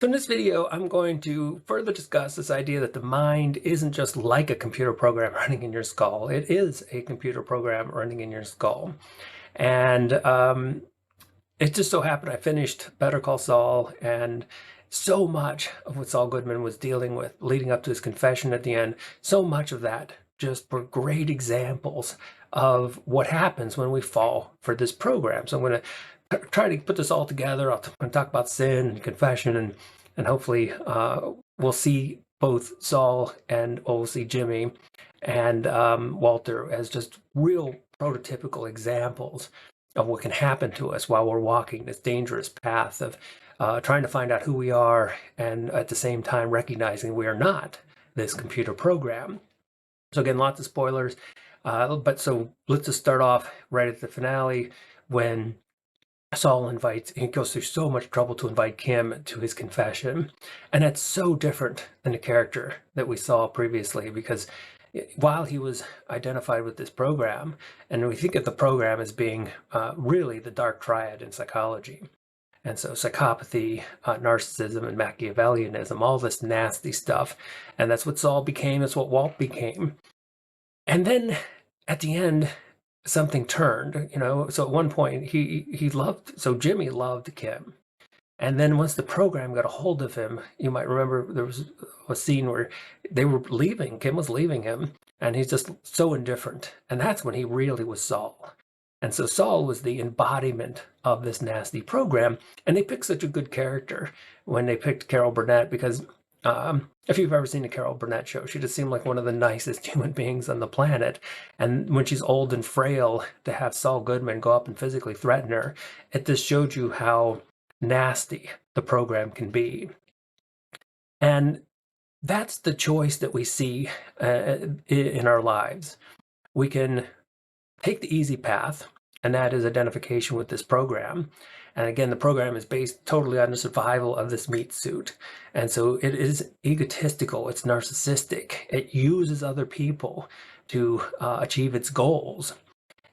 So in this video, I'm going to further discuss this idea that the mind isn't just like a computer program running in your skull. It is a computer program running in your skull. And it just so happened I finished Better Call Saul, and so much of what Saul Goodman was dealing with leading up to his confession at the end, so much of that just were great examples of what happens when we fall for this program. So I'm going to try to put this all together. I'm going to talk about sin and confession, and hopefully we'll see both Saul and we'll see Jimmy and Walter as just real prototypical examples of what can happen to us while we're walking this dangerous path of trying to find out who we are and at the same time recognizing we are not this computer program. So again, lots of spoilers, but so let's just start off right at the finale when Saul he goes through so much trouble to invite Kim to his confession. And that's so different than the character that we saw previously, because while he was identified with this program, and we think of the program as being really the dark triad in psychology. And so psychopathy, narcissism, and Machiavellianism, all this nasty stuff. And that's what Saul became, that's what Walt became. And then at the end, something turned, so at one point so Jimmy loved Kim. And then once the program got a hold of him, you might remember there was a scene where they were leaving, Kim was leaving him, and he's just so indifferent. And that's when he really was Saul. And so Saul was the embodiment of this nasty program. And they picked such a good character when they picked Carol Burnett, because if you've ever seen a Carol Burnett show, she just seemed like one of the nicest human beings on the planet. And when she's old and frail, to have Saul Goodman go up and physically threaten her, it just showed you how nasty the program can be. And that's the choice that we see in our lives. We can take the easy path, and that is identification with this program. And again, the program is based totally on the survival of this meat suit. And so it is egotistical, it's narcissistic, it uses other people to achieve its goals.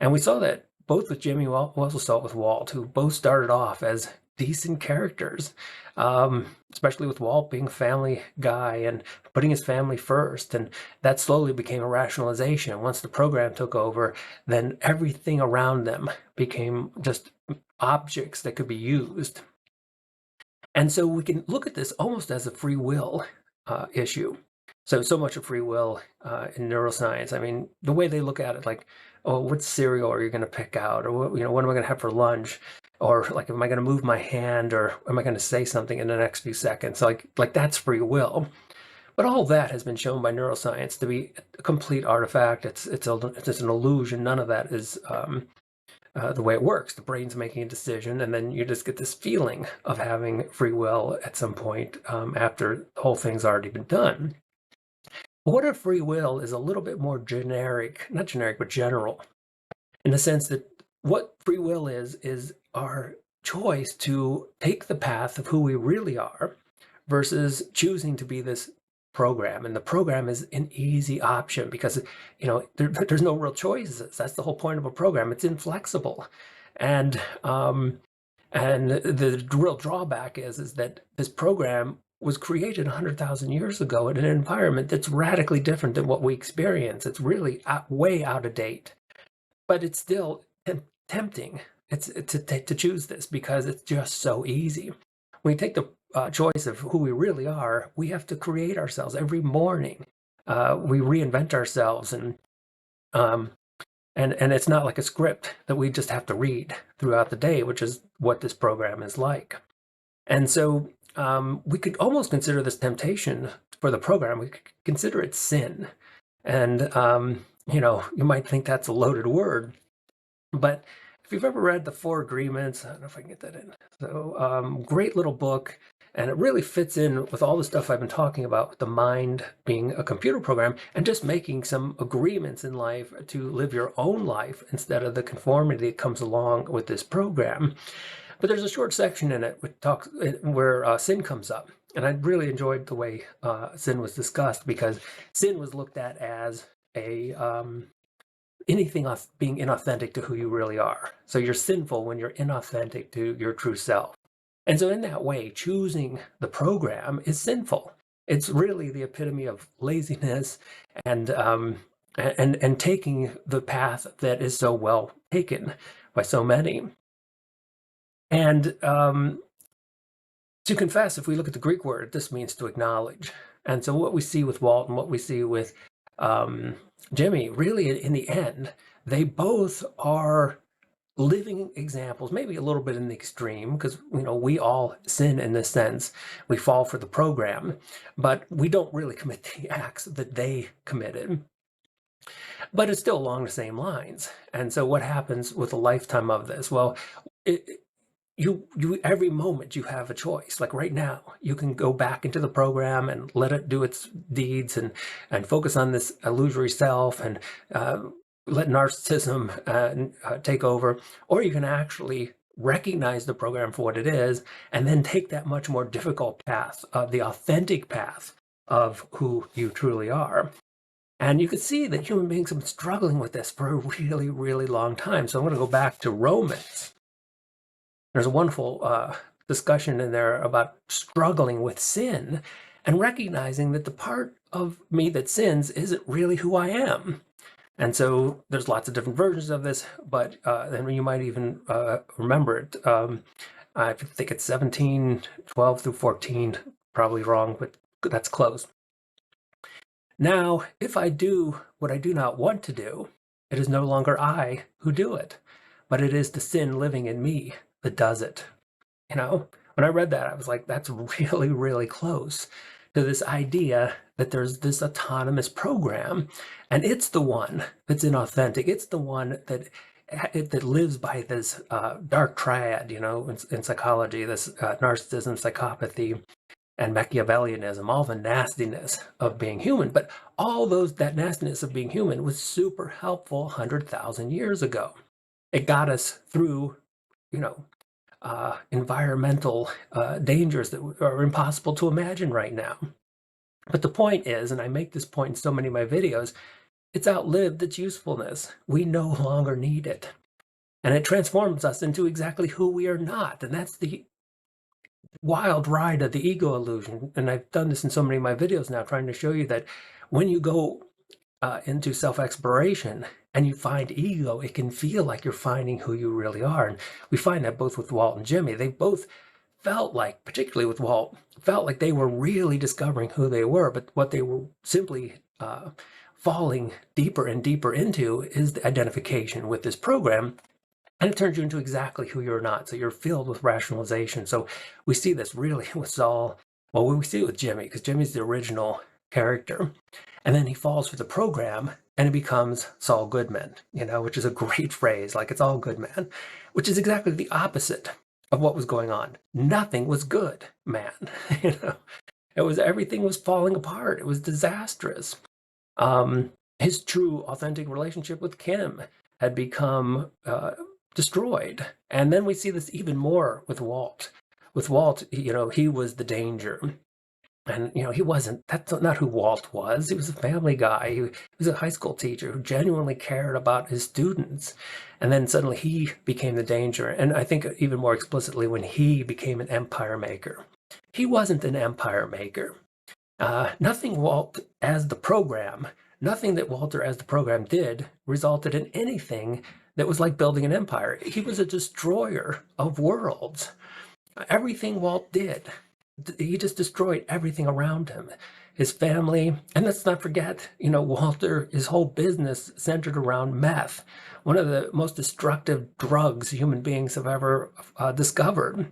And we saw that both with Jimmy, we also saw it with Walt, who both started off as decent characters, especially with Walt being a family guy and putting his family first. And that slowly became a rationalization. Once the program took over, then everything around them became just objects that could be used. And so we can look at this almost as a free will issue. So much of free will in neuroscience. I mean, the way they look at it, like, oh, what cereal are you going to pick out, or what am I going to have for lunch, or like, am I going to move my hand, or am I going to say something in the next few seconds? Like that's free will. But all that has been shown by neuroscience to be a complete artifact. It's an illusion. None of that is the way it works. The brain's making a decision, and then you just get this feeling of having free will at some point after the whole thing's already been done. What if free will is a little bit more generic, not generic, but general, in the sense that what free will is our choice to take the path of who we really are versus choosing to be this program. And the program is an easy option because, there's no real choices. That's the whole point of a program. It's inflexible. And the real drawback is that this program was created 100,000 years ago in an environment that's radically different than what we experience. It's really way out of date, but it's still tempting. It's to choose this because it's just so easy. When we take the choice of who we really are, we have to create ourselves every morning. We reinvent ourselves, and it's not like a script that we just have to read throughout the day, which is what this program is like. And so we could almost consider this temptation for the program. We could consider it sin. And, you might think that's a loaded word, but if you've ever read The Four Agreements, I don't know if I can get that in. So great little book. And it really fits in with all the stuff I've been talking about, with the mind being a computer program and just making some agreements in life to live your own life instead of the conformity that comes along with this program. But there's a short section in it where sin comes up. And I really enjoyed the way sin was discussed, because sin was looked at as anything being inauthentic to who you really are. So you're sinful when you're inauthentic to your true self. And so in that way, choosing the program is sinful. It's really the epitome of laziness and and taking the path that is so well taken by so many. And to confess, if we look at the Greek word, this means to acknowledge. And so what we see with Walt and what we see with Jimmy, really in the end, they both are living examples, maybe a little bit in the extreme, because we all sin in this sense. We fall for the program, but we don't really commit the acts that they committed. But it's still along the same lines. And so what happens with a lifetime of this? Well, you every moment you have a choice. Like right now, you can go back into the program and let it do its deeds and focus on this illusory self and let narcissism take over, or you can actually recognize the program for what it is and then take that much more difficult path, the authentic path of who you truly are. And you can see that human beings have been struggling with this for a really, really long time. So I'm going to go back to Romans. There's a wonderful discussion in there about struggling with sin and recognizing that the part of me that sins isn't really who I am. And so there's lots of different versions of this, but then you might even remember it. I think it's 17:12 through 14, probably wrong, but that's close. Now, if I do what I do not want to do, it is no longer I who do it, but it is the sin living in me that does it. When I read that, I was like, that's really, really close to this idea that there's this autonomous program, and it's the one that's inauthentic. It's the one that lives by this dark triad, in psychology, this narcissism, psychopathy, and Machiavellianism, all the nastiness of being human. But all that nastiness of being human was super helpful 100,000 years ago. It got us through, environmental dangers that are impossible to imagine right now. But the point is, and I make this point in so many of my videos, it's outlived its usefulness. We no longer need it. And it transforms us into exactly who we are not. And that's the wild ride of the ego illusion. And I've done this in so many of my videos now, trying to show you that when you go into self-exploration and you find ego, it can feel like you're finding who you really are. And we find that both with Walt and Jimmy. They both felt like, particularly with Walt, felt like they were really discovering who they were, but what they were simply falling deeper and deeper into is the identification with this program. And it turns you into exactly who you're not. So you're filled with rationalization. So we see this really with Saul. Well, we see it with Jimmy, because Jimmy's the original character. And then he falls for the program and he becomes Saul Goodman, which is a great phrase. Like, it's all good, man, which is exactly the opposite of what was going on. Nothing was good, man. Everything was falling apart. It was disastrous. His true, authentic relationship with Kim had become destroyed. And then we see this even more with Walt. With Walt, he was the danger. And, he wasn't, that's not who Walt was. He was a family guy. He was a high school teacher who genuinely cared about his students. And then suddenly he became the danger. And I think even more explicitly when he became an empire maker. He wasn't an empire maker. Nothing that Walter as the program did resulted in anything that was like building an empire. He was a destroyer of worlds. Everything Walt did, he just destroyed everything around him, his family. And let's not forget, Walter, his whole business centered around meth, one of the most destructive drugs human beings have ever discovered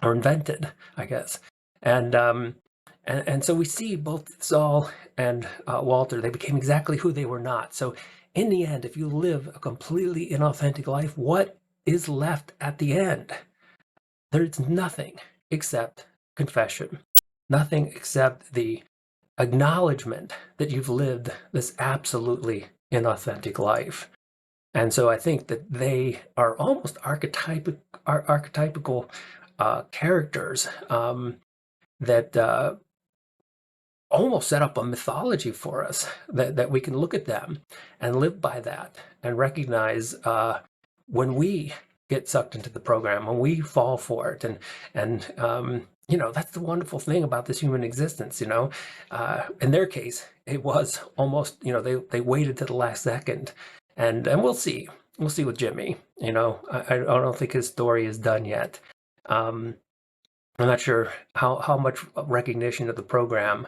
or invented, I guess. And so we see both Saul and Walter, they became exactly who they were not. So in the end, if you live a completely inauthentic life, what is left at the end? There's nothing except confession, nothing except the acknowledgement that you've lived this absolutely inauthentic life. And so I think that they are almost archetypical characters that almost set up a mythology for us, that we can look at them and live by that and recognize when we get sucked into the program, when we fall for it. And that's the wonderful thing about this human existence. In their case, it was almost, they waited to the last second, and we'll see with Jimmy. I don't think his story is done yet. Um, I'm not sure how much recognition of the program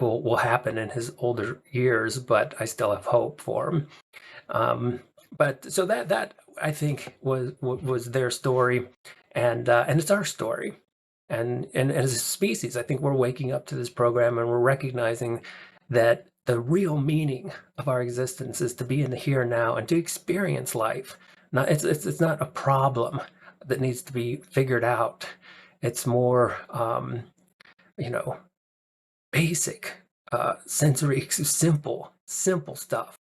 will happen in his older years, but I still have hope for him. Um, but so that I think was their story, and it's our story. And as a species, I think we're waking up to this program, and we're recognizing that the real meaning of our existence is to be in the here and now and to experience life. Not it's not a problem that needs to be figured out. It's more you know basic, sensory, simple stuff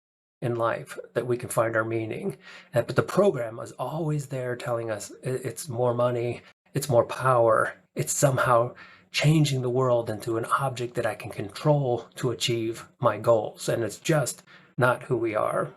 in life that we can find our meaning. But the program is always there telling us it's more money, it's more power, it's somehow changing the world into an object that I can control to achieve my goals. And it's just not who we are.